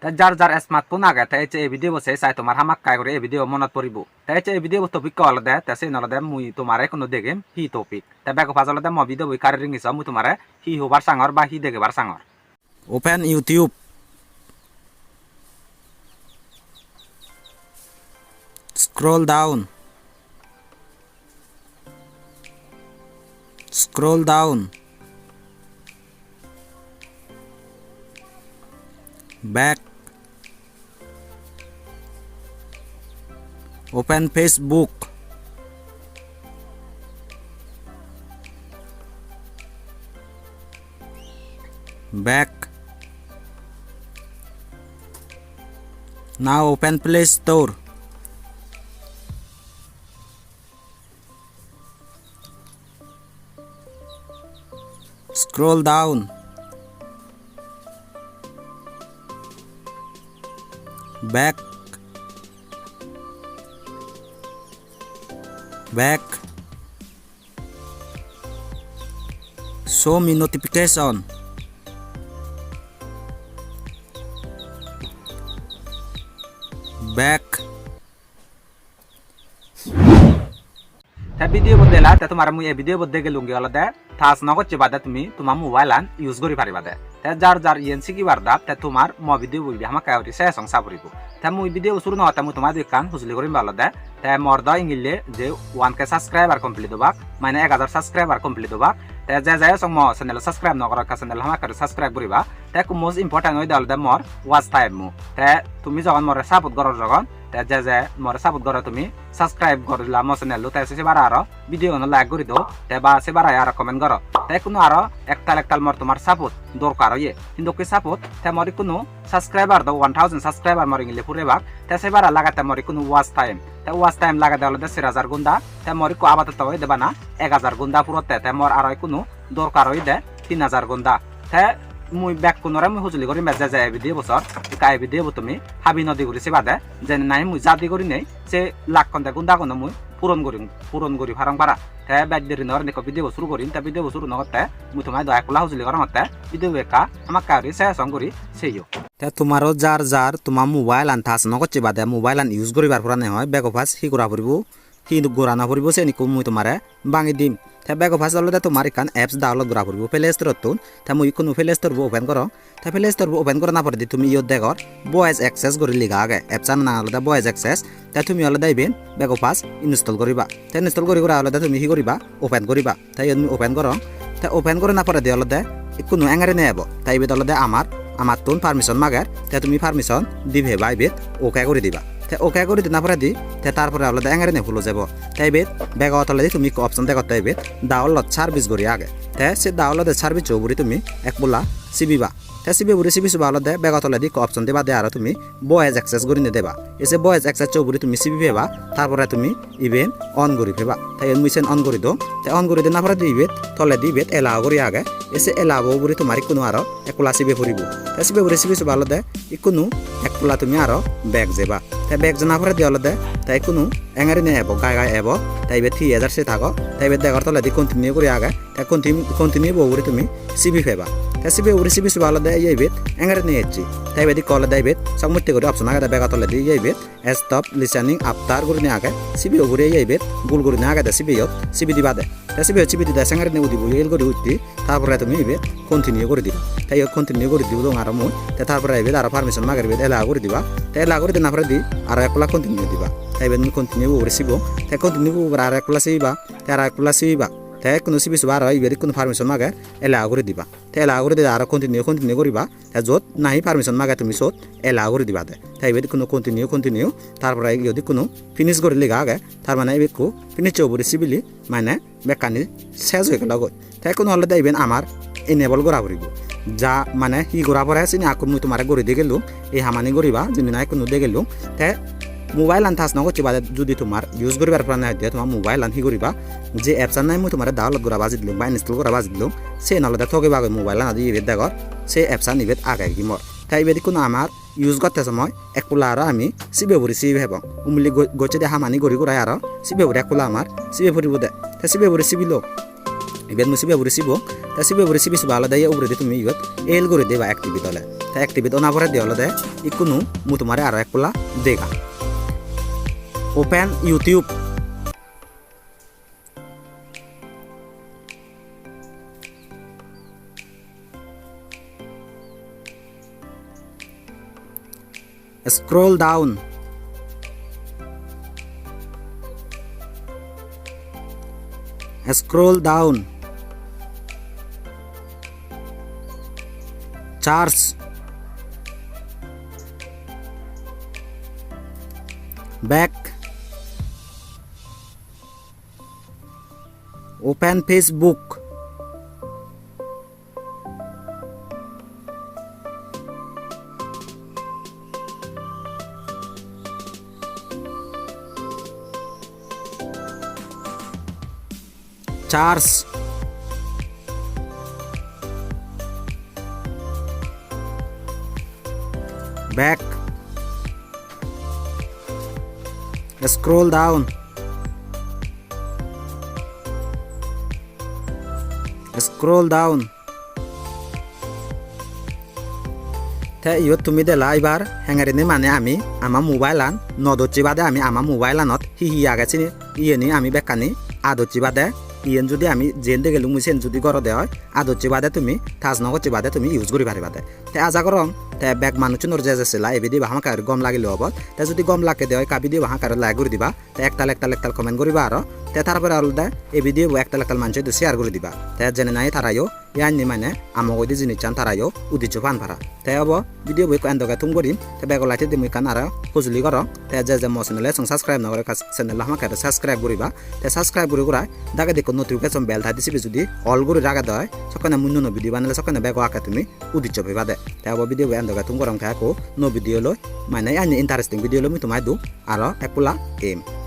তে যার যার স্মার্টফোন আগে তাই এই ভিডিও বসে চাই তোমার হামাক কাই করে এই ভিডিও মনত পড়িব তাই এই ভিডিও টপিক কল দে তে সেই নলদে মুই তোমারে কোনো দেখিম হি টপিক তে বেক ফাজলদে ম ভিডিও বই কারি রিংিস মুই তোমারে হি হবার সাঙর বা হি দেখিবার সাঙর open YouTube scroll down back open Facebook back now open Play Store scroll down back show me notification back video বদলা তে তোমার মুই এই ভিডিও বদলে গেলুঙ্গি হলদে থাস নগচ্ছে বাদে তুমি তোমার মোবাইল আন ইউজ করি পারিবা দে তে যার যার ইএনসি কি বারদা তে তোমার ম ভিডিও বইবি হামা কাউরি সে সংসা পড়িব তে মুই ভিডিও শুরু ন হতে মুই তোমার দুই কান হুজলি করিম বালদে তে মর দ ইংলিলে যে 1k সাবস্ক্রাইবার কমপ্লিট হবাক মানে 1000 সাবস্ক্রাইবার কমপ্লিট হবাক তে যে যায় সং ম চ্যানেল সাবস্ক্রাইব ন করা চ্যানেল হামা কাউরি সাবস্ক্রাইব করিবা তে কো মোস্ট ইম্পর্টেন্ট হই দলদে মর ওয়াচ টাইম মু তে তুমি যখন মরে সাপোর্ট করর যখন তে যে মরে সাপোর্ট করে তুমি সাবস্ক্রাইব করলা মো চ্যানেল তে সেবার আরো ভিডিও ন লাইক করি দাও তে বা সেবার আর কমেন্ট করো তে কোনো আরো একটাল মর তোমার সাপোর্ট দরকার হইয়ে কিন্তু কি সাপোর্ট তে মরি কোনো সাবস্ক্রাইবার দাও 1000 সাবস্ক্রাইবার মরি গিলে পুরে বাক তে সেবার লাগাতে মরি কোনো ওয়াচ টাইম লাগা দেওয়া 4000 গুন্দা তে মরি কো আপাতত হই দেবা না 1000 গুন্দা পুরোতে তে মর আর কোনো দরকার হই দে 3000 গুন্দা তে মুই ব্যাক কোনরে মুই হুজলি করি মেজা যায় ভিডিও বছর কাই ভিডিও তুমি হাবি নদী করি সে বাদে যে নাই মুই জাদি করি নেই সে লাখ কন্তে গুন্দা কোন মুই পূরণ করি ফারং পারা তে ব্যাক দেরি নর নেক ভিডিও শুরু করিম তে ভিডিও শুরু নগতে মুই তোমায় দয়া কলা হুজলি করা মতে ভিডিও বেকা আমাক কারি সে সং করি সেইও তে তোমারও যার তোমার মোবাইল আন থাস নগচ্ছে বাদে মোবাইল আন ইউজ করিবার পুরা নাই হয় ব্যাক অফাস হি করা পড়িব হি গোরানা পড়িব সে নিকো মুই তোমারে বাঙি দিম তে ব্যাক অফাস হলদে তোমার ইকান অ্যাপস ডাউনলোড করা পড়িব প্লে স্টোর তুন তে মুই কোনো প্লে স্টোর ওপেন করো তে প্লে স্টোর ওপেন করা না পড়ে দি তুমি ইয়ত দেখর ভয়েস অ্যাক্সেস করি লিগা আগে অ্যাপস না হলদে ভয়েস অ্যাক্সেস তে তুমি হলদে ইবেন ব্যাক অফাস ইনস্টল করিবা তে ইনস্টল করি করা হলদে তুমি হি করিবা ওপেন করিবা তাই তুমি ওপেন করো তে ওপেন করে না পড়ে দি হলদে কোনো এঙ্গারে নেব তাই বে হলদে আমার তুন পারমিশন মাগার তে তুমি পারমিশন দিবে বাইবেত ওকে করে দিবা তে ওকে করে দিনা পরে দি তে তারপরে আলাদা এঙ্গারে নে ফুলো যাব তাই বেত ব্যাগ অতলে দি তুমি অপশন দেখো তাই বেত ডাউনলোড সার্ভিস করি আগে তে সে ডাউনলোড সার্ভিস চৌবুরি তুমি এক বলা সিবিবা তে সিবিবুরি সিবি সুবা আলাদা ব্যাগ অতলে দি অপশন দেবা দে আর তুমি ভয়েস অ্যাক্সেস করি নে দেবা এসে ভয়েস অ্যাক্সেস চৌবুরি তুমি সিবি পেবা তারপরে তুমি ইভেন অন করি পেবা তাই মিশন অন করি দো তে অন করি দিনা পরে দিবেত তলে দিবেত এলাও করি আগে এসে এলাবো বুড়ি তোমার কোনো আরো একলা সিবে ফুরিব তে সিবিবুরি সিবি সুবা আলাদা ইকুনো একলা তুমি আরো ব্যাগ যাবা তে ব্যাগ জানা পরে দি আলাদা তাই কোনো এঙ্গারে নে এবো গায় এবো তাই বে 3000 সে থাকো তাই বে দেখার তলে দি কন্টিনিউ করি আগে তে কন্টিনিউ বউরি তুমি সিবি পেবা তে সিবি উরি সিবি সুবা আলাদা এই বেত এঙ্গারে নে এচি তাই বে দি কল দাই বেত সমুত্তে করে অপশন আগে ব্যাগ তলে দি এই বেত স্টপ লিসেনিং আফটার করি নে আগে সিবি উরি এই বেত গুল করি নে আগে দে সিবি দিবা দে তে সিবি দি এঙ্গারে নে উদিব এল করে উঠতি তারপরে তুমি ইবে কন্টিনিউ করে দিবা তাই কন্টিনিউ করে দিব আর মই তে তারপরে ইবে আর পারমিশন মাগার বে এলা করে দিবা তে এলা করে দিনা পরে দি আর একলা কন্টিনিউ দিবা তাই বে কন্টিনিউ করে সিবো তে কন্টিনিউ আর একলা সিবা তে আর একলা সিবা তে কোনো সিবি সুবার ইবে কোনো পারমিশন মাগার এলা করে দিবা তে এলা করে দি আর কন্টিনিউ করিবা তে যত নাই পারমিশন মাগা তুমি সত এলা করে দিবা দে তাই বে কোনো কন্টিনিউ তারপরে যদি কোনো ফিনিশ করে লিগা আগে তার মানে ইবে কো ফিনিশ চৌবুরি সিবিলি মানে বেকানি শেষ হয়ে গেল গই তাই কোনো হলে দেবেন আমার এনেবল করা পড়িব যা মানে হি করা পরে চিনি আকু মুই তোমারে গড়ি দিয়ে গেলুম এই হামানি গড়িবা যিনি নাই কোনো দিয়ে গেলুম তে মোবাইল আন থাস নগর বাদে যদি তোমার ইউজ করিবার প্রাণ নাই দিয়ে তোমার মোবাইল আন হি করিবা যে অ্যাপস নাই মুই তোমারে ডাউনলোড করা বাজি দিলুম বা ইনস্টল করা বাজি দিলুম সে নলদে থকে বাগে মোবাইল আন দিয়ে দেখর সে অ্যাপস নিবে আগে কি মর তাই বেদি কোনো আমার ইউজ করতে সময় একলা আর আমি সিবে ভরি সিবে হেবং উমলি গছে দে হামানি গড়ি করাই আর সিবে ভরি একলা আমার সিবে ভরিব দে তে সিবে ভরি সিবিলো ইবেন মুই সিবে ভরি সিবো তে সিবে বরে সিবি সুবা আলাদা ইয়ে উপরে দিয়ে তুমি ইয়ত এল করে দেবা অ্যাক্টিভিট হলে তে অ্যাক্টিভিট ওনা পরে দিয়ে আলাদা ইকুনু মু তোমারে আরো এক পোলা দেগা open YouTube scroll down charts back open Facebook charts back scroll down তে ইয়ত তুমি দেলা এবার হ্যাঙ্গারিনে মানে আমি আমার মোবাইল আন নদচ্ছি বাদে আমি আমার মোবাইল আনত হি আগাছি ইয়েনি আমি বেকানি আদচ্ছি বাদে ইয়েন যদি আমি জেন দে গেলুম সেন যদি গর দেয় আদচ্ছি বাদে তুমি থাজ নগচ্ছি বাদে তুমি ইউজ করি পারি বাদে তে আজা করং তে বেগ মানুষজনের যে যেছিলা এবি দিবা হামাকার গম লাগিলে হব তে যদি গম লাগে দেয় কাবি দিবা হাঁকার লাইক করে দিবা তে একতাল কমেন্ট করিবা আর তে তারপরে আর দে এবি দিয়ে একতাল মানুষ শেয়ার করে দিবা তে জেনে নাই তারাইও ইয়ানি মানে আমাক ওই জিনিস চান তারাইও উদিচ্ছ পান ভাড়া তে হব ভিডিও বই এন্দকে তুম করিম তে বেগ লাইতে দিম কান আর খুজলি কর তে যে মো চ্যানেলে সাবস্ক্রাইব নকরে চ্যানেল হামাকার সাবস্ক্রাইব করিবা তে সাবস্ক্রাইব করে করা দাগে দেখো নোটিফিকেশন বেল থা দিছিবি যদি অল করে রাখা দেয় সকানে মুন্য ভিডিও বানালে সকানে বেগ আঁকা তুমি উদিচ্ছ পাইবা দে তে হব ভিডিও বই এন্দকে তুম করম থাকো নো ভিডিও লই মানে আনি ইন্টারেস্টিং ভিডিও লই আমি তোমায় দু আর একলা এম